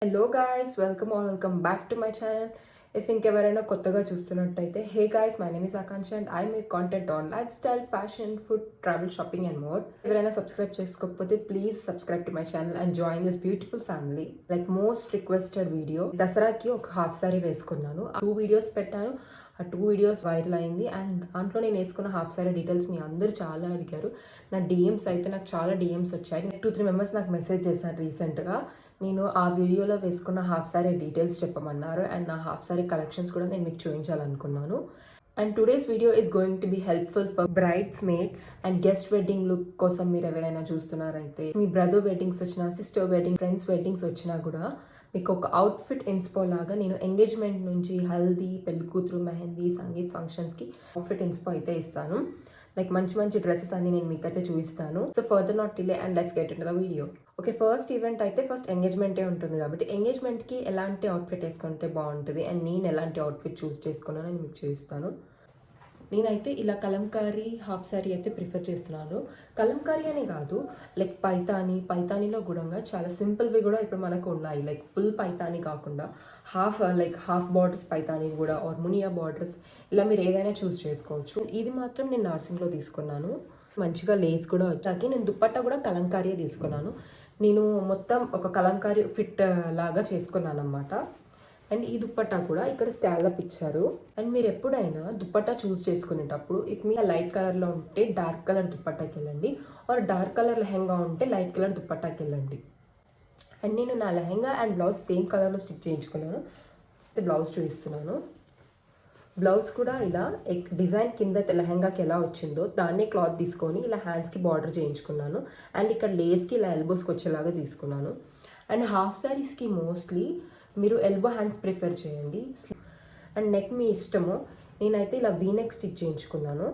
Hello guys, welcome back to my channel. If ఇంకెవరైనా కొత్తగా చూస్తున్నట్టయితే, hey guys, my name is Akanksha and I make content on life style, fashion, food, travel, shopping and more. ఎవరైనా subscribe చేసుకోకపోతే please subscribe to my channel and join this beautiful family. Like most requested video, దసరాకి ఒక half sorry వేసుకున్నాను. 2 videos పెట్టాను. ఆ 2 videos viral అయింది and దాంట్లో నేను వేసుకున్న హాఫ్ సారీ డీటెయిల్స్ మీ అందరూ చాలా అడిగారు. నా డిఎమ్స్ అయితే నాకు చాలా డిఎమ్స్ వచ్చాయి. 2-3 మెంబర్స్ నాకు మెసేజ్ చేశారు రీసెంట్గా. నేను ఆ వీడియోలో వేసుకున్న హాఫ్ సారీ డీటెయిల్స్ చెప్పమన్నారు అండ్ నా హాఫ్ సారీ కలెక్షన్స్ కూడా నేను మీకు చూపించాలనుకున్నాను. And today's video is going to be helpful for bridesmaids and guest wedding look కోసం మీరు ఎవరైనా చూస్తున్నారైతే, మీ బ్రదర్ వెడ్డింగ్స్ వచ్చినా, సిస్టర్ వెడ్డింగ్, ఫ్రెండ్స్ వెడ్డింగ్స్ వచ్చినా కూడా మీకు ఒక అవుట్ఫిట్ ఇన్స్పో లాగా నేను ఎంగేజ్మెంట్ నుంచి హల్దీ, పెళ్లి కూతురు, మెహందీ, సంగీత్ ఫంక్షన్స్కి అవుట్ఫిట్ ఇన్స్పో అయితే ఇస్తాను. లైక్ మంచి మంచి డ్రెస్సెస్ అన్ని నేను మీకైతే చూపిస్తాను. So further not delay and let's get into the video. Okay, first event అయితే ఫస్ట్ ఎంగేజ్మెంటే ఉంటుంది కాబట్టి ఎంగేజ్మెంట్కి ఎలాంటి అవుట్ఫిట్ వేసుకుంటే బాగుంటుంది అండ్ నేను ఎలాంటి అవుట్ఫిట్ చూస్ చేసుకున్నానో నేను మీకు చూపిస్తాను. నేనైతే ఇలా కలంకారీ హాఫ్ శారీ అయితే ప్రిఫర్ చేస్తున్నాను. కలంకారీ అనే కాదు, లైక్ పైతానీలో కూడా చాలా సింపుల్వి కూడా ఇప్పుడు మనకు ఉన్నాయి. లైక్ ఫుల్ పైతానీ కాకుండా హాఫ్ బార్డర్స్ పైతానీ కూడా, ఆర్ మునియా బార్డర్స్, ఇలా మీరు ఏదైనా చూస్ చేసుకోవచ్చు. ఇది మాత్రం నేను నార్సింగ్లో తీసుకున్నాను. మంచిగా లేస్ కూడా వచ్చాక నేను దుప్పట్టా కూడా కలంకారీ తీసుకున్నాను. నేను మొత్తం ఒక కలంకారీ ఫిట్ లాగా చేసుకున్నాను అనమాట. అండ్ ఈ దుప్పట్టా కూడా ఇక్కడ స్కాలప్ ఇచ్చారు. అండ్ మీరు ఎప్పుడైనా దుప్పట్టా చూస్ చేసుకునేటప్పుడు ఇఫ్ మీ లైట్ కలర్లో ఉంటే డార్క్ కలర్ దుప్పట్టాకి వెళ్ళండి, ఆర్ డార్క్ కలర్ లెహెంగా ఉంటే లైట్ కలర్ దుప్పట్టాకి వెళ్ళండి. అండ్ నేను నా లెహెంగా అండ్ బ్లౌజ్ సేమ్ కలర్లో స్టిచ్ చేయించుకున్నాను. బ్లౌజ్ చూపిస్తున్నాను. బ్లౌజ్ కూడా ఇలా డిజైన్ కింద లెహెంగాకి ఎలా వచ్చిందో దాన్నే క్లాత్ తీసుకొని ఇలా హ్యాండ్స్కి బార్డర్ చేయించుకున్నాను. అండ్ ఇక్కడ లేస్కి ఇలా ఎల్బోస్కి వచ్చేలాగా తీసుకున్నాను. అండ్ హాఫ్ శారీస్కి మోస్ట్లీ మీరు ఎల్బో హ్యాండ్స్ ప్రిఫర్ చేయండి. అండ్ నెక్ మీ ఇష్టము. నేనైతే ఇలా వీనెక్ స్టిచ్ చేయించుకున్నాను.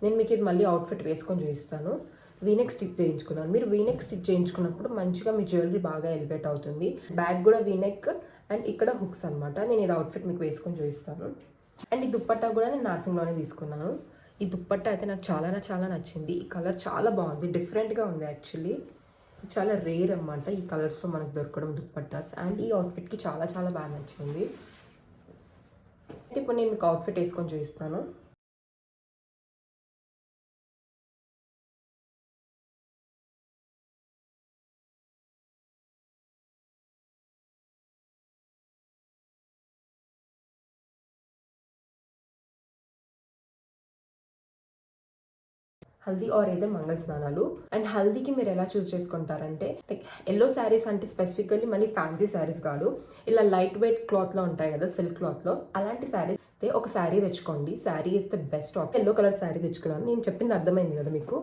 నేను మీకు ఇది మళ్ళీ అవుట్ఫిట్ వేసుకొని చూపిస్తాను. వీనెక్ స్టిచ్ చేయించుకున్నాను. మీరు వీనెక్ స్టిచ్ చేయించుకున్నప్పుడు మంచిగా మీ జ్యువెలరీ బాగా ఎలివేట్ అవుతుంది. బ్యాక్ కూడా వీనెక్ అండ్ ఇక్కడ హుక్స్ అనమాట. నేను ఇది అవుట్ఫిట్ మీకు వేసుకొని చూపిస్తాను. అండ్ ఈ దుప్పట్టా కూడా నేను నార్సింగ్లోనే తీసుకున్నాను. ఈ దుప్పట్టా అయితే నాకు చాలా నచ్చింది. ఈ కలర్ చాలా బాగుంది, డిఫరెంట్గా ఉంది యాక్చువల్లీ. చాలా రేర్ అన్నమాట ఈ కలర్స్లో మనకు దొరకడం దుప్పట్టాస్. అండ్ ఈ అవుట్ఫిట్కి చాలా బాగా నచ్చింది. ఇప్పుడు నేను మీకు అవుట్ఫిట్ వేసుకొని చూపిస్తాను. హల్దీ ఆర్ ఏదో మంగళ స్నానాలు. అండ్ హల్దీకి మీరు ఎలా చూస్ చేసుకుంటారంటే, లైక్ ఎల్లో శారీస్ అంటే స్పెసిఫికల్లీ మళ్ళీ ఫ్యాన్సీ శారీస్ కాదు, ఇలా లైట్ వెయిట్ క్లాత్లో ఉంటాయి కదా, సిల్క్ క్లాత్లో, అలాంటి శారీస్ అయితే ఒక శారీ తెచ్చుకోండి. Sari is the best option. Yellow colour sari తెచ్చుకున్నాను. నేను చెప్పింది అర్థమైంది కదా మీకు.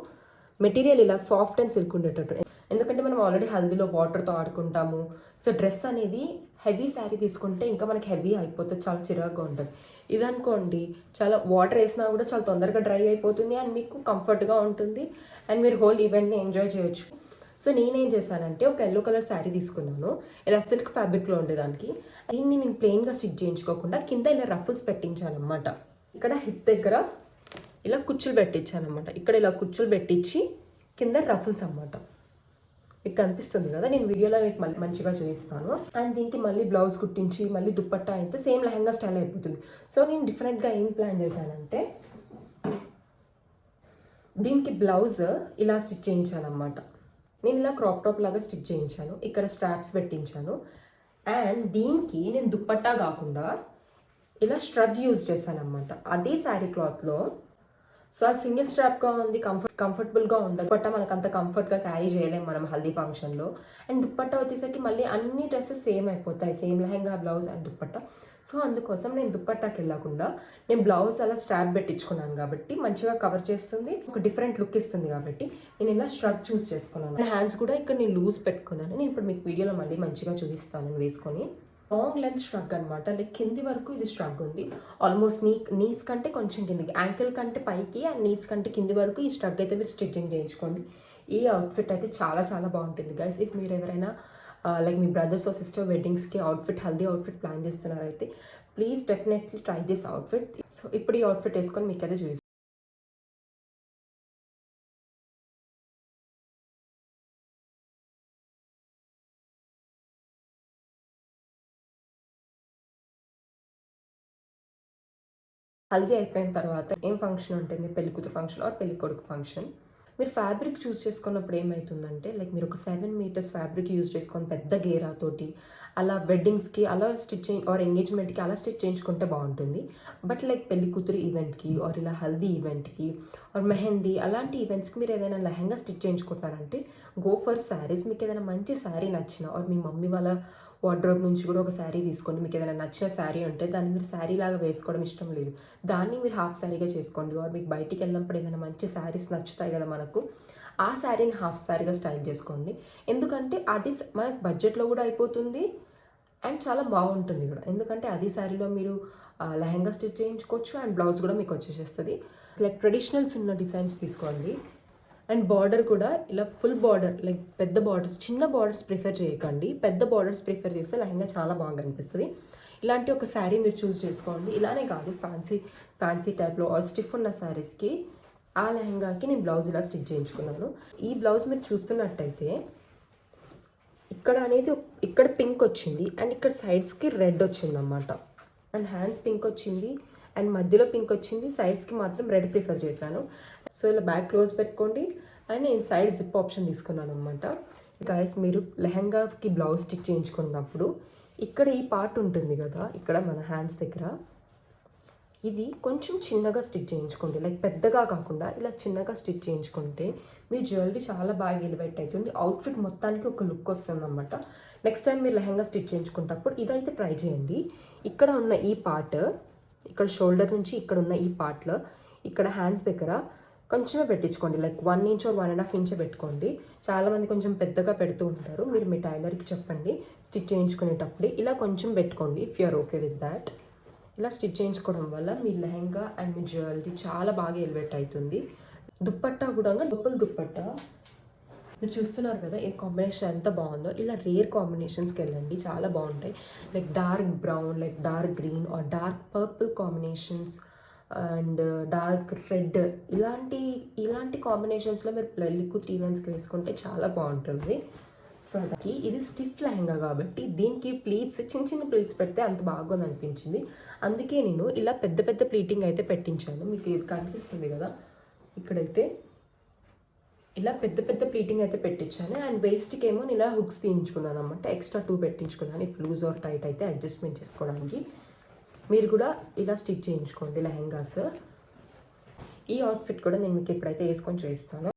మెటీరియల్ ఇలా సాఫ్ట్ అండ్ సిల్క్ ఉండేటట్టు, ఎందుకంటే మనం ఆల్రెడీ హల్దీలో వాటర్తో ఆడుకుంటాము. సో డ్రెస్ అనేది హెవీ శారీ తీసుకుంటే ఇంకా మనకి హెవీ అయిపోతుంది, చాలా చిరాగ్గా ఉంటుంది. ఇదనుకోండి, చాలా వాటర్ వేసినా కూడా చాలా తొందరగా డ్రై అయిపోతుంది అండ్ మీకు కంఫర్ట్గా ఉంటుంది అండ్ మీరు హోల్ ఈవెంట్ని ఎంజాయ్ చేయొచ్చు. సో నేనేం చేశానంటే ఒక ఎల్లో కలర్ శారీ తీసుకున్నాను. ఇలా సిల్క్ ఫ్యాబ్రిక్లో ఉండేదానికి దీన్ని నేను ప్లెయిన్గా స్టిచ్ చేయించుకోకుండా కింద ఇలా రఫుల్స్ పెట్టించాను అనమాట. ఇక్కడ హిప్ దగ్గర ఇలా కుచ్చులు పెట్టించాను అనమాట. ఇక్కడ ఇలా కుచ్చులు పెట్టించి కింద రఫుల్స్ అనమాట. మీకు కనిపిస్తుంది కదా, నేను వీడియోలో మీకు మళ్ళీ మంచిగా చూపిస్తాను. అండ్ దీనికి మళ్ళీ బ్లౌజ్ కుట్టించి మళ్ళీ దుప్పట్టా అయితే సేమ్ లెహంగా స్టైల్ అయిపోతుంది. సో నేను డిఫరెంట్గా ఏం ప్లాన్ చేశానంటే, దీనికి బ్లౌజ్ ఇలా స్టిచ్ చేయించాను అనమాట. నేను ఇలా క్రాప్ టాప్ లాగా స్టిచ్ చేయించాను. ఇక్కడ స్ట్రాప్స్ పెట్టించాను. అండ్ దీనికి నేను దుప్పట్టా కాకుండా ఇలా స్ట్రగ్ యూజ్ చేశాను అనమాట, అదే శారీ క్లాత్లో. సో అది సింగిల్ స్ట్రాప్గా ఉంది, కంఫర్టబుల్గా ఉండదు. దుప్పట్టా మనకు అంత కంఫర్ట్గా క్యారీ చేయలేము మనం హల్దీ ఫంక్షన్లో. అండ్ దుప్పట్టా వచ్చేసరికి మళ్ళీ అన్ని డ్రెస్సెస్ సేమ్ అయిపోతాయి, same lehenga, blouse and dupatta. So అందుకోసం నేను దుప్పట్టాకి వెళ్ళకుండా నేను బ్లౌజ్ అలా స్ట్రాప్ పెట్టించుకున్నాను కాబట్టి మంచిగా కవర్ చేస్తుంది, ఒక డిఫరెంట్ లుక్ ఇస్తుంది కాబట్టి నేను ఇలా స్ట్రగ్ చూస్ చేసుకున్నాను. హ్యాండ్స్ కూడా ఇక్కడ నేను లూజ్ పెట్టుకున్నాను. నేను ఇప్పుడు మీకు వీడియోలో మళ్ళీ మంచిగా చూపిస్తాను వేసుకొని. లాంగ్ లెంత్ స్ట్రగ్ అనమాట, లైక్ కింది వరకు ఇది స్ట్రగ్ ఉంది. ఆల్మోస్ట్ నీస్ కంటే కొంచెం కిందికి, యాంకిల్ కంటే పైకి అండ్ నీస్ కంటే కింది వరకు ఈ స్ట్రగ్ అయితే మీరు స్టిచ్చింగ్ చేయించుకోండి. ఈ అవుట్ఫిట్ అయితే చాలా బాగుంటుంది గైస్. ఇఫ్ మీరు ఎవరైనా లైక్ మీ బ్రదర్స్ ఆర్ సిస్టర్ వెడ్డింగ్స్కి హెల్దీ అవుట్ఫిట్ ప్లాన్ చేస్తున్నారైతే please definitely try this outfit. So ఇప్పుడు ఈ అవుట్ఫిట్ వేసుకొని మీకు అయితే చూపిస్తాను. హల్దీ అయిపోయిన తర్వాత ఏం ఫంక్షన్ ఉంటుంది, పెళ్లి కూతురు ఫంక్షన్ ఆర్ పెళ్లి కొడుకు ఫంక్షన్. మీరు ఫ్యాబ్రిక్ చూస్ చేసుకున్నప్పుడు ఏమవుతుందంటే లైక్ మీరు ఒక 7 మీటర్స్ ఫ్యాబ్రిక్ యూజ్ చేసుకొని పెద్ద గేరాతోటి అలా వెడ్డింగ్స్కి అలా ఆర్ ఎంగేజ్మెంట్కి అలా స్టిచ్ చేయించుకుంటే బాగుంటుంది. బట్ లైక్ పెళ్లి కూతురు ఈవెంట్కి ఆర్ ఇలా హల్దీ ఈవెంట్కి ఆర్ మెహందీ అలాంటి ఈవెంట్స్కి మీరు ఏదైనా లెహంగా స్టిచ్ చేయించుకుంటారంటే గో ఫర్ శారీస్. మీకు ఏదైనా మంచి శారీ నచ్చిన ఆర్ మీ మమ్మీ వాళ్ళ వార్డ్రోబ్ నుంచి కూడా ఒక శారీ తీసుకోండి. మీకు ఏదైనా నచ్చిన శారీ ఉంటే దాన్ని మీరు శారీ లాగా వేసుకోవడం ఇష్టం లేదు, దాన్ని మీరు హాఫ్ శారీగా చేసుకోండి. ఆర్ మీకు బయటికి వెళ్ళినప్పుడు ఏదైనా మంచి శారీస్ నచ్చుతాయి కదా మనకు, ఆ శారీని హాఫ్ శారీగా స్టైల్ చేసుకోండి. ఎందుకంటే అది మనకు బడ్జెట్లో కూడా అయిపోతుంది అండ్ చాలా బాగుంటుంది కూడా. ఎందుకంటే అది శారీలో మీరు లెహంగా స్టిచ్ చేయించుకోవచ్చు అండ్ బ్లౌజ్ కూడా మీకు వచ్చేసేస్తుంది. లైక్ ట్రెడిషనల్స్ ఉన్న డిజైన్స్ తీసుకోండి. అండ్ బార్డర్ కూడా ఇలా ఫుల్ బార్డర్, లైక్ పెద్ద బార్డర్స్, చిన్న బార్డర్స్ ప్రిఫర్ చేయకండి. పెద్ద బార్డర్స్ ప్రిఫర్ చేస్తే లెహంగా చాలా బాగా కనిపిస్తుంది. ఇలాంటి ఒక శారీ మీరు చూస్ చేసుకోండి. ఇలానే కాదు, ఫ్యాన్సీ టైప్లో ఆర్ స్టిఫ్ ఉన్న శారీస్కి ఆ లెహంగాకి నేను బ్లౌజ్ ఇలా స్టిచ్ చేయించుకున్నాను. ఈ బ్లౌజ్ మీరు చూస్తున్నట్టయితే ఇక్కడ పింక్ వచ్చింది అండ్ ఇక్కడ సైడ్స్కి రెడ్ వచ్చింది అన్నమాట. అండ్ హ్యాండ్స్ పింక్ వచ్చింది అండ్ మధ్యలో పింక్ వచ్చింది, సైడ్స్కి మాత్రం రెడ్ ప్రిఫర్ చేశాను. సో ఇలా బ్యాక్ క్లోజ్ పెట్టుకోండి అండ్ నేను సైడ్ జిప్ ఆప్షన్ తీసుకున్నాను అనమాట. గాయస్, మీరు లెహంగాకి బ్లౌజ్ స్టిచ్ చేయించుకున్నప్పుడు ఇక్కడ ఈ పార్ట్ ఉంటుంది కదా, ఇక్కడ మన హ్యాండ్స్ దగ్గర, ఇది కొంచెం చిన్నగా స్టిచ్ చేయించుకోండి. లైక్ పెద్దగా కాకుండా ఇలా చిన్నగా స్టిచ్ చేయించుకుంటే మీ జ్యువెలరీ చాలా బాగా ఎలివేట్ అవుతుంది. అవుట్ఫిట్ మొత్తానికి ఒక లుక్ వస్తుంది అనమాట. నెక్స్ట్ టైం మీరు లెహంగా స్టిచ్ చేయించుకున్నప్పుడు ఇదైతే ట్రై చేయండి. ఇక్కడ ఉన్న ఈ పార్ట్, ఇక్కడ షోల్డర్ నుంచి ఇక్కడ ఉన్న ఈ పార్ట్లో ఇక్కడ హ్యాండ్స్ దగ్గర కొంచెమే పెట్టించుకోండి. లైక్ 1 ఇంచ్ or 1.5 ఇంచ్ పెట్టుకోండి. చాలామంది కొంచెం పెద్దగా పెడుతూ ఉంటారు. మీరు మీ టైలర్కి చెప్పండి స్టిచ్ చేయించుకునేటప్పుడు ఇలా కొంచెం పెట్టుకోండి if you're okay with that. ఇలా స్టిచ్ చేయించుకోవడం వల్ల మీ లెహంగా అండ్ మీ జ్యువెలరీ చాలా బాగా ఎలివేట్ అవుతుంది. దుప్పట్టా కూడా డబుల్ దుప్పట్టా మీరు చూస్తున్నారు కదా, ఏ కాంబినేషన్ ఎంత బాగుందో. ఇలా రేర్ కాంబినేషన్స్కి వెళ్ళండి, చాలా బాగుంటాయి. Like dark brown, like dark green or dark purple combinations and dark red, ఇలాంటి కాంబినేషన్స్లో మీరు పెళ్లి కూతురు ఈవెంట్స్కి వేసుకుంటే చాలా బాగుంటుంది. సో అది ఇది స్టిఫ్ లెహంగా కాబట్టి దీనికి ప్లీట్స్, చిన్న చిన్న ప్లీట్స్ పెడితే అంత బాగుంది అనిపించింది. అందుకే నేను ఇలా పెద్ద పెద్ద ప్లీటింగ్ అయితే పెట్టించాను. మీకు ఇది కనిపిస్తుంది కదా, ఇక్కడైతే ఇలా పెద్ద పెద్ద ప్లీటింగ్ అయితే పెట్టించాను. అండ్ వేస్ట్కి ఏమో నేను ఇలా హుక్స్ తీయించుకున్నాను అనమాట. ఎక్స్ట్రా 2 పెట్టించుకున్నాను ఇఫ్ లూజ్ ఆర్ టైట్ అయితే అడ్జస్ట్మెంట్ చేసుకోవడానికి. మీరు కూడా ఇలా స్టిచ్ చేయించుకోండి లెహంగాస్. ఈ అవుట్ఫిట్ కూడా నేను మీకు ఎప్పుడైతే వేసుకొని చూపిస్తాను.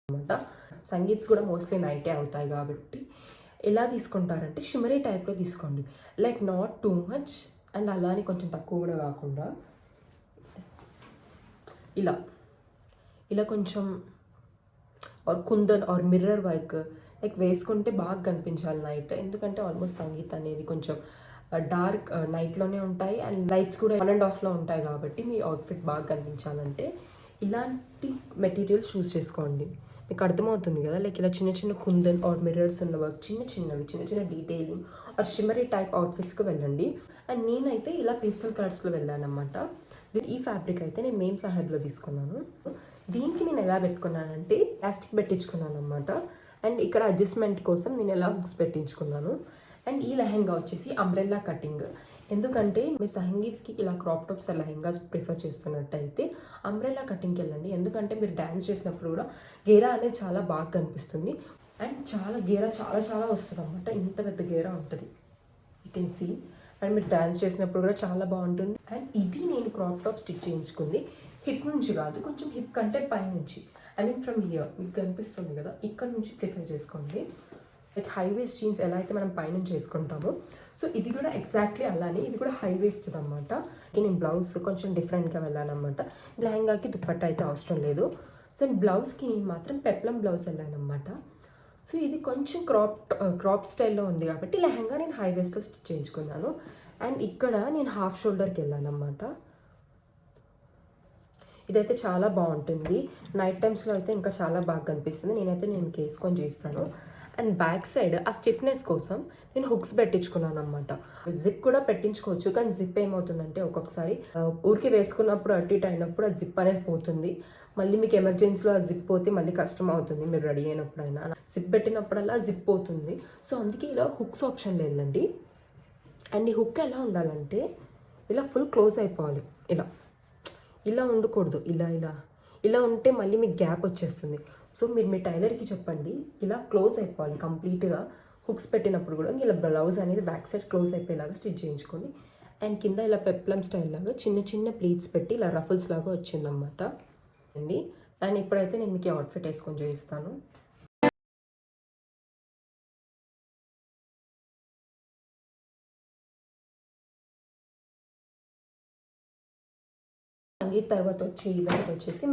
అనమాట. సంగీత్స్ కూడా మోస్ట్లీ నైటే అవుతాయి కాబట్టి ఎలా తీసుకుంటారంటే షిమరీ టైప్లో తీసుకోండి. Like not too much and అలానే కొంచెం తక్కువ కూడా కాకుండా ఇలా కొంచెం or kundan or mirror work like వేసుకుంటే బాగా కనిపించాలి నైట్. ఎందుకంటే ఆల్మోస్ట్ సంగీత్ అనేది కొంచెం డార్క్ నైట్లోనే ఉంటాయి అండ్ లైట్స్ కూడా 1.5లో ఉంటాయి కాబట్టి మీ అవుట్ఫిట్ బాగా కనిపించాలంటే ఇలాంటి మెటీరియల్స్ చూస్ చేసుకోండి. మీకు అర్థమవుతుంది కదా, లైక్ ఇలా చిన్న చిన్న కుందన్ ఆర్ మిర్రర్స్ ఉన్న వర్క్, చిన్న చిన్న డీటెయిలింగ్ ఆర్ షిమరీ టైప్ అవుట్ఫిట్స్కి వెళ్ళండి. అండ్ నేనైతే ఇలా పేస్టల్ కలర్స్లో వెళ్ళాను అనమాట. ఈ ఫ్యాబ్రిక్ అయితే నేను మేమ్ సాహెబ్లో తీసుకున్నాను. దీనికి నేను ఎలా పెట్టుకున్నానంటే ప్లాస్టిక్ పెట్టించుకున్నాను అనమాట. అండ్ ఇక్కడ అడ్జస్ట్మెంట్ కోసం నేను ఎలా హుక్స్ పెట్టించుకున్నాను. అండ్ ఈ లెహంగా వచ్చేసి అంబ్రెల్లా కటింగ్. ఎందుకంటే మీ సంగీత్కి ఇలా క్రాప్ టాప్స్ లెహంగాస్ ప్రిఫర్ చేస్తున్నట్టయితే అంబ్రెల్లా కటింగ్కి వెళ్ళండి. ఎందుకంటే మీరు డ్యాన్స్ చేసినప్పుడు కూడా గేరా అనేది చాలా బాగా కనిపిస్తుంది అండ్ గేరా చాలా వస్తుంది అనమాట. ఇంత పెద్ద గేరా ఉంటుంది, యూ కెన్ సీ. అండ్ మీరు డ్యాన్స్ చేసినప్పుడు కూడా చాలా బాగుంటుంది. అండ్ ఇది నేను క్రాప్ టాప్ స్టిచ్ చేయించుకుంది హిప్ నుంచి కాదు, కొంచెం హిప్ కంటే పైనుంచి, ఐ మీన్ ఫ్రమ్ హియర్ మీకు కనిపిస్తుంది కదా, ఇక్కడ నుంచి ప్రిఫర్ చేసుకోండి. లైక్ హై వేస్ట్ జీన్స్ ఎలా అయితే మనం పైనుంచి చేసుకుంటామో సో ఇది కూడా ఎగ్జాక్ట్లీ అలానే, ఇది కూడా హై వేస్ట్ అనమాట. నేను బ్లౌజ్ కొంచెం డిఫరెంట్గా వెళ్ళాను అనమాట. లెహంగాకి దుప్పట్ట అయితే అవసరం లేదు. సో బ్లౌజ్కి నేను మాత్రం పెప్లం బ్లౌజ్ వెళ్ళాను అనమాట. సో ఇది కొంచెం క్రాప్ స్టైల్లో ఉంది కాబట్టి లెహంగా నేను హై వేస్ట్లో స్టిచ్ చేయించుకున్నాను. అండ్ ఇక్కడ నేను హాఫ్ షోల్డర్కి వెళ్ళాను అనమాట. ఇదైతే చాలా బాగుంటుంది, నైట్ టైమ్స్లో అయితే ఇంకా చాలా బాగా కనిపిస్తుంది. నేను మీకు వేసుకొని చూస్తాను. అండ్ బ్యాక్ సైడ్ ఆ స్టిఫ్నెస్ కోసం నేను హుక్స్ పెట్టించుకున్నాను అనమాట. జిప్ కూడా పెట్టించుకోవచ్చు, కానీ జిప్ ఏమవుతుందంటే ఒక్కొక్కసారి ఊరికి వేసుకున్నప్పుడు అటు ఇటు అయినప్పుడు ఆ జిప్ అనేది పోతుంది. మళ్ళీ మీకు ఎమర్జెన్సీలో ఆ జిప్ పోతే మళ్ళీ కష్టం అవుతుంది మీరు రెడీ అయినప్పుడైనా. జిప్ పెట్టినప్పుడల్లా జిప్ పోతుంది. సో అందుకే ఇలా హుక్స్ ఆప్షన్లో వెళ్ళండి. అండ్ ఈ హుక్ ఎలా ఉండాలంటే ఇలా ఫుల్ క్లోజ్ అయిపోవాలి. ఇలా ఇలా ఉండకూడదు. ఇలా ఇలా ఇలా ఉంటే మళ్ళీ మీకు గ్యాప్ వచ్చేస్తుంది. సో మీరు మీ టైలర్కి చెప్పండి ఇలా క్లోజ్ అయిపోవాలి కంప్లీట్గా. హుక్స్ పెట్టినప్పుడు కూడా ఇలా బ్లౌజ్ అనేది బ్యాక్ సైడ్ క్లోజ్ అయిపోయేలాగా స్టిచ్ చేయించుకొని, అండ్ కింద ఇలా పెప్లమ్ స్టైల్ లాగా చిన్న చిన్న ప్లీట్స్ పెట్టి ఇలా రఫల్స్ లాగా వచ్చిందన్నమాట అండి. అండ్ ఇప్పుడైతే నేను మీకు అవుట్ఫిట్ వేసుకొని చూపిస్తాను. సంగీత్ తర్వాత వచ్చే ఈవెంట్ వచ్చేసి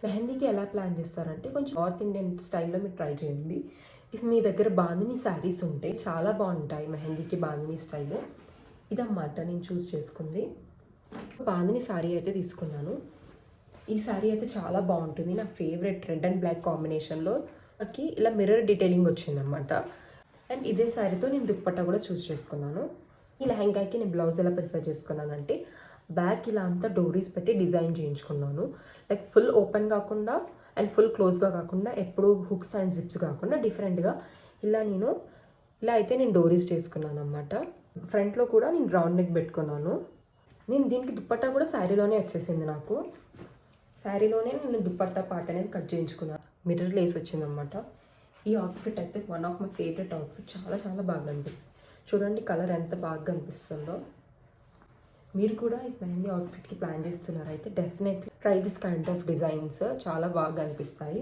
మెహందీకి ఎలా ప్లాన్ చేస్తారంటే కొంచెం నార్త్ ఇండియన్ స్టైల్లో మీరు ట్రై చేయండి. ఇఫ్ మీ దగ్గర బాందిని శారీస్ ఉంటే చాలా బాగుంటాయి మెహందీకి బాందిని స్టైల్. ఇదన్నమాట నేను చూస్ చేసుకుంది. బాందిని శారీ అయితే తీసుకున్నాను. ఈ శారీ అయితే చాలా బాగుంటుంది, నా ఫేవరెట్ రెడ్ అండ్ బ్లాక్ కాంబినేషన్లో నాకు ఇలా మిర్రర్ డీటెయిలింగ్ వచ్చిందనమాట. అండ్ ఇదే శారీతో నేను దుప్పట్టా కూడా చూస్ చేసుకున్నాను. ఈ లెహంగాకి నేను బ్లౌజ్ ఎలా ప్రిఫర్ చేసుకున్నానంటే బ్యాక్ ఇలా అంతా డోరీస్ పెట్టి డిజైన్ చేయించుకున్నాను. లైక్ ఫుల్ ఓపెన్ కాకుండా అండ్ ఫుల్ క్లోజ్గా కాకుండా, ఎప్పుడు హుక్స్ అండ్ జిప్స్ కాకుండా డిఫరెంట్గా ఇలా అయితే నేను డోరీస్ చేసుకున్నాను అనమాట. ఫ్రంట్లో కూడా నేను రౌండ్ నెక్ పెట్టుకున్నాను. నేను దీనికి దుప్పట్టా కూడా శారీలోనే వచ్చేసింది. నాకు శారీలోనే నేను దుప్పట్టా పార్ట్ అనేది కట్ చేయించుకున్నాను. మిర్రర్ లేస్ వచ్చిందనమాట. ఈ అవుట్ఫిట్ అయితే one of my favourite outfit. చాలా చాలా బాగా అనిపిస్తుంది. చూడండి కలర్ ఎంత బాగా అనిపిస్తుందో. మీరు కూడా ఈ మెహందీ అవుట్ఫిట్కి ప్లాన్ చేస్తున్నారైతే definitely try this kind of designs. చాలా బాగా అనిపిస్తాయి.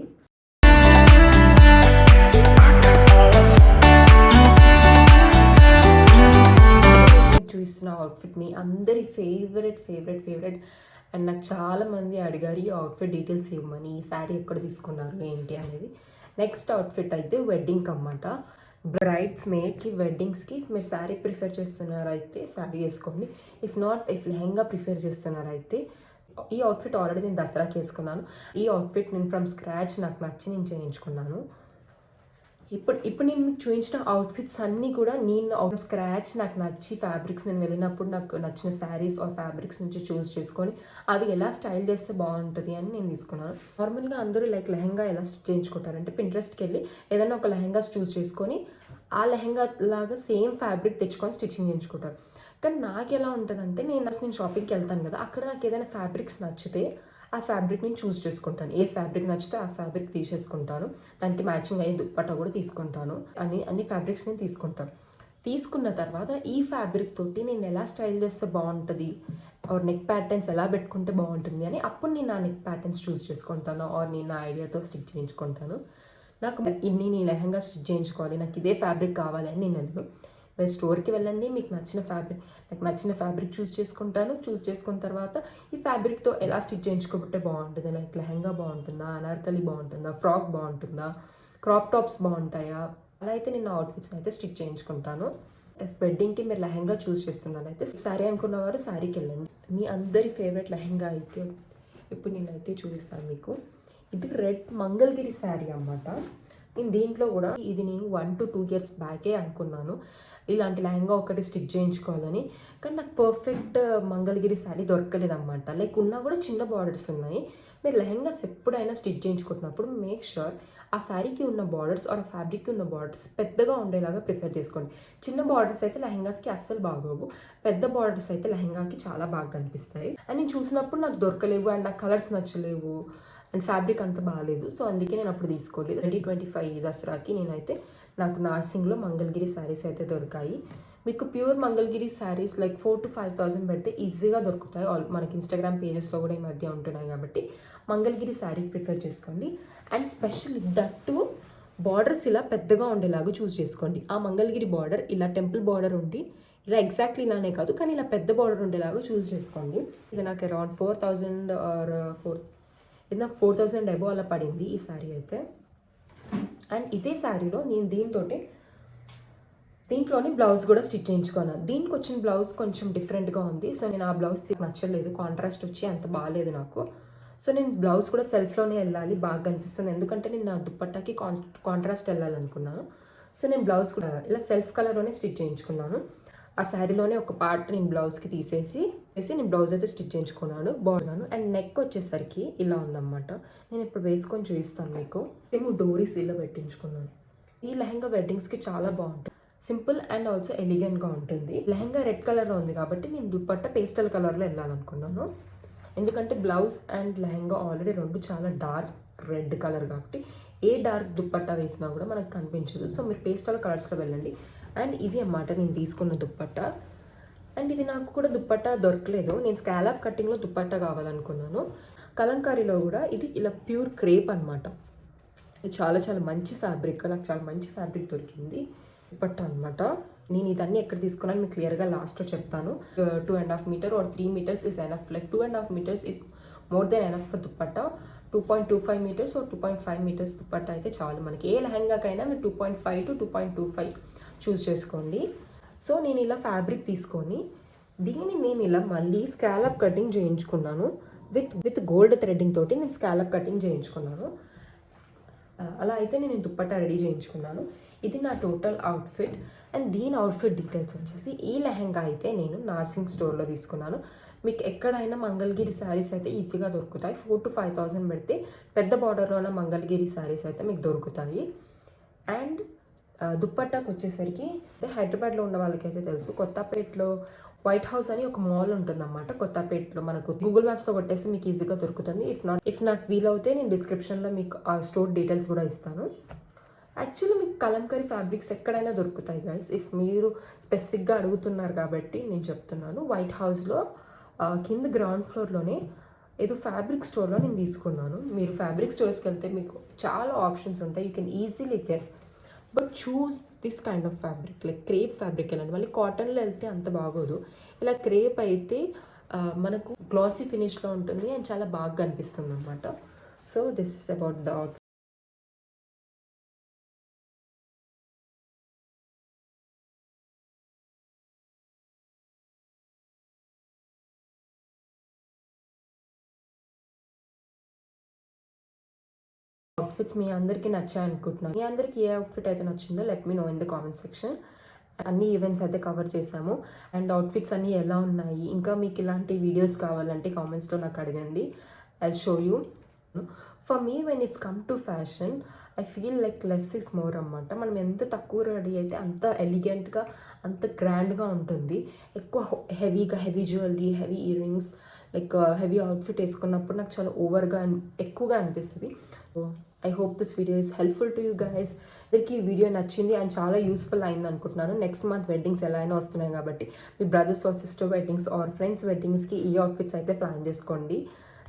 చూస్తున్న అవుట్ఫిట్ మీ అందరి ఫేవరెట్ అండ్ నాకు చాలామంది అడిగారు ఈ అవుట్ఫిట్ డీటెయిల్స్ ఇవ్వమని, ఈ శారీ ఎక్కడ తీసుకున్నారు ఏంటి అనేది. నెక్స్ట్ అవుట్ఫిట్ అయితే వెడ్డింగ్కి అన్నమాట. బ్రైడ్స్ మేడ్స్కి వెడ్డింగ్స్కి మీరు శారీ ప్రిఫర్ చేస్తున్నారైతే శారీ వేసుకోండి. ఇఫ్ లెహంగా ప్రిఫర్ చేస్తున్నారైతే ఈ అవుట్ఫిట్ ఆల్రెడీ నేను దసరాకి వేసుకున్నాను. ఈ అవుట్ఫిట్ నేను ఫ్రమ్ స్క్రాచ్ నాకు నచ్చి నేను చేయించుకున్నాను. ఇప్పుడు నేను మీకు చూపించిన అవుట్ఫిట్స్ అన్నీ కూడా నేను స్క్రాచ్ నాకు నచ్చి ఫ్యాబ్రిక్స్ నేను వెళ్ళినప్పుడు నాకు నచ్చిన శారీస్ ఆర్ ఫ్యాబ్రిక్స్ నుంచి చూస్ చేసుకొని అవి ఎలా స్టైల్ చేస్తే బాగుంటుంది అని నేను తీసుకున్నాను. నార్మల్గా అందరూ లైక్ లెహంగా ఎలా స్టిచ్ చేయించుకుంటారంటే పింట్రెస్ట్కి వెళ్ళి ఏదైనా ఒక లెహంగాస్ చూస్ చేసుకొని ఆ లెహంగా లాగా సేమ్ ఫ్యాబ్రిక్ తెచ్చుకొని స్టిచ్చింగ్ చేయించుకుంటారు. కానీ నాకు ఎలా ఉంటుందంటే నేను షాపింగ్కి వెళ్తాను కదా, అక్కడ నాకు ఏదైనా ఫ్యాబ్రిక్స్ నచ్చితే ఆ ఫ్యాబ్రిక్ నేను చూస్ చేసుకుంటాను. ఏ ఫ్యాబ్రిక్ నచ్చితే ఆ ఫ్యాబ్రిక్ తీసేసుకుంటాను. దానికి మ్యాచింగ్ అయ్యే దుప్పట్టా కూడా తీసుకుంటాను. అన్ని ఫ్యాబ్రిక్స్ నేను తీసుకుంటాను. తీసుకున్న తర్వాత ఈ ఫ్యాబ్రిక్ తోటి నేను ఎలా స్టైల్ చేస్తే బాగుంటుంది ఆర్ నెక్ ప్యాటర్న్స్ ఎలా పెట్టుకుంటే బాగుంటుంది అని అప్పుడు నేను ఆ నెక్ ప్యాటర్న్స్ చూస్ చేసుకుంటాను ఆర్ నేను నా ఐడియాతో స్టిచ్ చేయించుకుంటాను. నాకు నేను లెహంగా స్టిచ్ చేయించుకోవాలి, నాకు ఇదే ఫ్యాబ్రిక్ కావాలి అని నేను మీరు స్టోర్కి వెళ్ళండి, మీకు నచ్చిన ఫ్యాబ్రిక్ చూస్ చేసుకున్న తర్వాత ఈ ఫ్యాబ్రిక్తో ఎలా స్టిచ్ చేయించుకోబట్టే బాగుంటుంది. లైక్ లెహంగా బాగుంటుందా, అనార్కలి బాగుంటుందా, ఫ్రాక్ బాగుంటుందా, క్రాప్ టాప్స్ బాగుంటాయా, అలా అయితే నేను అవుట్ఫిట్స్ని అయితే స్టిచ్ చేయించుకుంటాను. వెడ్డింగ్కి మీరు లెహంగా చూస్ చేస్తున్నాను అయితే శారీ అనుకున్నవారు శారీకి వెళ్ళండి. మీ అందరి ఫేవరెట్ లెహంగా అయితే ఇప్పుడు నేనైతే చూపిస్తాను మీకు. ఇది రెడ్ మంగళగిరి శారీ అన్నమాట. నేను దీంట్లో కూడా ఇది నేను 1 to 2 years బ్యాకే అనుకున్నాను ఇలాంటి లెహంగా ఒకటి స్టిచ్ చేయించుకోవాలని. కానీ నాకు పర్ఫెక్ట్ మంగళగిరి శారీ దొరకలేదన్నమాట. లైక్ ఉన్నా కూడా చిన్న బార్డర్స్ ఉన్నాయి. మీరు లెహంగాస్ ఎప్పుడైనా స్టిచ్ చేయించుకుంటున్నప్పుడు మేక్ షూర్ ఆ శారీకి ఉన్న బార్డర్స్ ఆర్ ఫ్యాబ్రిక్కి ఉన్న బార్డర్స్ పెద్దగా ఉండేలాగా ప్రిఫర్ చేసుకోండి. చిన్న బార్డర్స్ అయితే లెహంగాస్కి అస్సలు బాగోవు, పెద్ద బార్డర్స్ అయితే లెహంగాకి చాలా బాగా కనిపిస్తాయి. అండ్ నేను చూసినప్పుడు నాకు దొరకలేవు అండ్ నాకు కలర్స్ నచ్చలేవు అండ్ ఫ్యాబ్రిక్ అంత బాగాలేదు. సో అందుకే నేను అప్పుడు తీసుకోలేదు. 2025 దసరాకి నేనైతే నాకు నార్సింగ్లో మంగళగిరి శారీస్ అయితే దొరికాయి. మీకు pure Mangalagiri saris like 4,000 to 5,000 పెడితే ఈజీగా దొరుకుతాయి. మనకి ఇన్స్టాగ్రామ్ పేజెస్లో కూడా ఈ మధ్య ఉంటున్నాయి కాబట్టి మంగళగిరి శారీ ప్రిఫర్ చేసుకోండి. అండ్ స్పెషల్ దట్టు బార్డర్స్ ఇలా పెద్దగా ఉండేలాగా చూస్ చేసుకోండి. ఆ మంగళగిరి బార్డర్ ఇలా టెంపుల్ బార్డర్ ఉండి ఇలా ఎగ్జాక్ట్లీ ఇలానే కాదు కానీ ఇలా పెద్ద బార్డర్ ఉండేలాగా చూస్ చేసుకోండి. ఇది నాకు అరౌండ్ 4,000 ఆర్ ఇది నాకు 4,000 అబో అలా పడింది ఈ శారీ అయితే. అండ్ ఇదే శారీలో నేను దీంట్లోనే బ్లౌజ్ కూడా స్టిచ్ చేయించుకున్నాను. దీనికి వచ్చిన బ్లౌజ్ కొంచెం డిఫరెంట్గా ఉంది. సో నేను ఆ బ్లౌజ్ నచ్చలేదు, కాంట్రాస్ట్ వచ్చి అంత బాగాలేదు నాకు. సో నేను బ్లౌజ్ కూడా సెల్ఫ్లోనే వెళ్ళాలి, బాగా కనిపిస్తుంది, ఎందుకంటే నేను నా దుప్పట్టాకి కాంట్రాస్ట్ వెళ్ళాలనుకున్నాను. సో నేను బ్లౌజ్ కూడా ఇలా సెల్ఫ్ కలర్లోనే స్టిచ్ చేయించుకున్నాను. ఆ శారీలోనే ఒక పార్ట్ నేను బ్లౌజ్కి తీసేసి నేను బ్లౌజ్ అయితే స్టిచ్ చేయించుకున్నాను, బాగున్నాను. అండ్ నెక్ వచ్చేసరికి ఇలా ఉందన్నమాట. నేను ఇప్పుడు వేసుకొని చూపిస్తాను మీకు. మేము డోరీస్ ఇలా పెట్టించుకున్నాను. ఈ లెహంగా వెడ్డింగ్స్కి చాలా బాగుంటుంది, సింపుల్ అండ్ ఆల్సో ఎలిగెంట్గా ఉంటుంది. లెహంగా రెడ్ కలర్లో ఉంది కాబట్టి నేను దుప్పట్ట పేస్టల్ కలర్లో వెళ్ళాలనుకున్నాను, ఎందుకంటే బ్లౌజ్ అండ్ లెహంగా ఆల్రెడీ రెండు చాలా డార్క్ రెడ్ కలర్ కాబట్టి ఏ డార్క్ దుప్పట్టా వేసినా కూడా మనకు కనిపించదు. సో మీరు పేస్టల్ కలర్స్లో వెళ్ళండి. అండ్ ఇది అన్నమాట నేను తీసుకున్న దుప్పట్టా. అండ్ ఇది నాకు కూడా దుప్పట్టా దొరకలేదు, నేను స్కాలప్ కటింగ్లో దుప్పట్టా కావాలనుకున్నాను. కలంకారీలో కూడా ఇది ఇలా ప్యూర్ క్రేప్ అనమాట. ఇది చాలా చాలా మంచి ఫ్యాబ్రిక్, నాకు చాలా మంచి ఫ్యాబ్రిక్ దొరికింది దుప్పట్టా అనమాట. నేను ఇదన్నీ ఎక్కడ తీసుకున్నాను మీకు క్లియర్గా లాస్ట్లో చెప్తాను. 2.5 metre or 3 meters is enough. Like 2.5 meters is more than enough for dupatta. 2.25 meters or 2.5 meters dupatta అయితే చాలు మనకి. ఏ లెహంగాకైనా మీరు 2.5 to 2.25 చూస్ చేసుకోండి. సో నేను ఇలా ఫ్యాబ్రిక్ తీసుకొని దీన్ని నేను ఇలా మళ్ళీ స్కాలప్ కటింగ్ చేయించుకున్నాను. విత్ గోల్డ్ థ్రెడ్డింగ్ తోటి నేను స్కాలప్ కటింగ్ చేయించుకున్నాను. అలా అయితే నేను దుప్పట్టా రెడీ చేయించుకున్నాను. ఇది నా టోటల్ అవుట్ఫిట్. అండ్ దీని అవుట్ఫిట్ డీటెయిల్స్ వచ్చేసి, ఈ లెహంగా అయితే నేను నార్సింగ్ స్టోర్లో తీసుకున్నాను. మీకు ఎక్కడైనా మంగళగిరి శారీస్ అయితే ఈజీగా దొరుకుతాయి. 4,000 to 5,000 పెడితే పెద్ద బార్డర్లో ఉన్న మంగళగిరి శారీస్ అయితే మీకు దొరుకుతాయి. అండ్ దుప్పట్టాకు వచ్చేసరికి హైదరాబాద్లో ఉన్న వాళ్ళకైతే తెలుసు, కొత్తపేటలో వైట్ హౌస్ అని ఒక మాల్ ఉంటుందన్నమాట. కొత్తపేటలో మనకు గూగుల్ మ్యాప్స్లో కొట్టేస్తే మీకు ఈజీగా దొరుకుతుంది. ఇఫ్ నాకు వీలవుతే నేను డిస్క్రిప్షన్లో మీకు ఆ స్టోర్ డీటెయిల్స్ కూడా ఇస్తాను. యాక్చువల్లీ మీకు కలంకారీ ఫ్యాబ్రిక్స్ ఎక్కడైనా దొరుకుతాయి గైస్. ఇఫ్ మీరు స్పెసిఫిక్గా అడుగుతున్నారు కాబట్టి నేను చెప్తున్నాను. వైట్ హౌస్లో కింద గ్రౌండ్ ఫ్లోర్లోనే ఏదో ఫ్యాబ్రిక్ స్టోర్లో నేను తీసుకున్నాను. మీరు ఫ్యాబ్రిక్ స్టోర్స్కి వెళ్తే మీకు చాలా ఆప్షన్స్ ఉంటాయి, you can easily get. But choose this kind of fabric, like crepe fabric వెళ్ళండి. మళ్ళీ కాటన్లో వెళ్తే అంత బాగోదు. ఇలా క్రేప్ అయితే మనకు గ్లాసీ ఫినిష్లో ఉంటుంది అండ్ చాలా బాగా కనిపిస్తుంది అనమాట. So this is about the out. Outfits మీ అందరికీ నచ్చాయి అనుకుంటున్నాను. మీ అందరికీ ఏ అవుట్ఫిట్ అయితే నచ్చిందో let me know in the comment section. అన్ని ఈవెంట్స్ అయితే కవర్ చేశాము అండ్ అవుట్ఫిట్స్ అన్నీ ఎలా ఉన్నాయి, ఇంకా మీకు ఇలాంటి వీడియోస్ కావాలంటే కామెంట్స్లో నాకు అడగండి, I show you. For me when it's come to fashion I feel like less is more అన్నమాట. మనం ఎంత తక్కువ రెడీ అయితే అంత ఎలిగెంట్గా అంత గ్రాండ్గా ఉంటుంది. ఎక్కువ heavy jewellery, heavy ear rings, like heavy outfit వేసుకున్నప్పుడు నాకు చాలా ఓవర్గా ఎక్కువగా అనిపిస్తుంది. So I hope this video is helpful to you guys. అందరికీ ఈ వీడియో నచ్చింది అండ్ చాలా యూస్ఫుల్ అయింది అనుకుంటున్నాను. నెక్స్ట్ మంత్ వెడ్డింగ్స్ ఎలా అయినా వస్తున్నాయి కాబట్టి మీ brothers or sister weddings or friends వెడ్డింగ్స్కి ఈ అవుట్ఫిట్స్ అయితే ప్లాన్ చేసుకోండి.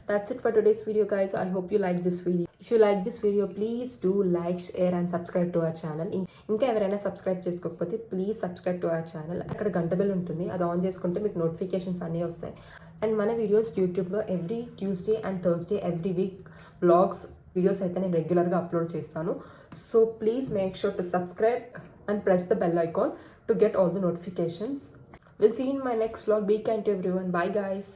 That's it for today's video guys. I hope you like this video. If you like this video, please do like, share and subscribe to our channel. ఇంకా ఎవరైనా subscribe చేసుకోకపోతే please subscribe to our channel. అక్కడ గంట bell ఉంటుంది, అది on చేసుకుంటే మీకు notifications అన్నీ వస్తాయి. అండ్ మన వీడియోస్ యూట్యూబ్లో every Tuesday and Thursday every week vlogs videos అయితే నేను రెగ్యులర్గా అప్లోడ్ చేస్తాను. So please make sure to subscribe and press the bell icon to get all the notifications. We'll see you in my next vlog. Be kind to everyone. Bye guys.